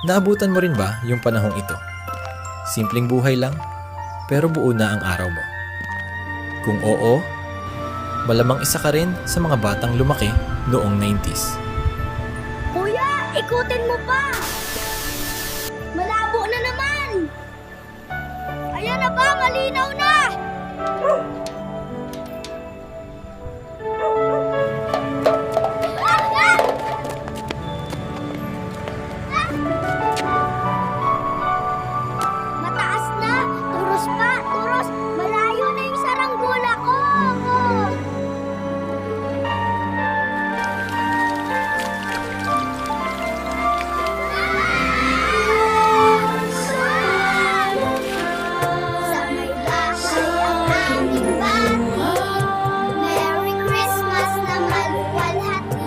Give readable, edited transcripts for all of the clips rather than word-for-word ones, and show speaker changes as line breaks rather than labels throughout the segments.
Naabutan mo rin ba yung panahong ito? Simpleng buhay lang, pero buo na ang araw mo. Kung oo, malamang isa ka rin sa mga batang lumaki noong 90s.
Kuya, ikutin mo pa! Malabo na naman! Ayan na ba? Malinaw na! Mataas na! Turos pa! Turos! Malayo na yung saranggola ko! Sa may bahay ang aming bati. Merry Christmas na maluwalhati.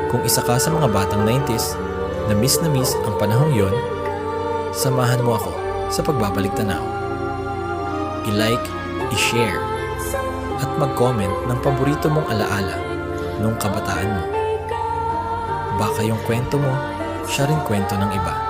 Kung isa ka sa mga batang 90s na miss ang panahong yon, samahan mo ako sa pagbabalik tanaw. I-like, i-share, at mag-comment ng paborito mong alaala nung kabataan mo. Baka yung kwento mo, siya rin kwento ng iba.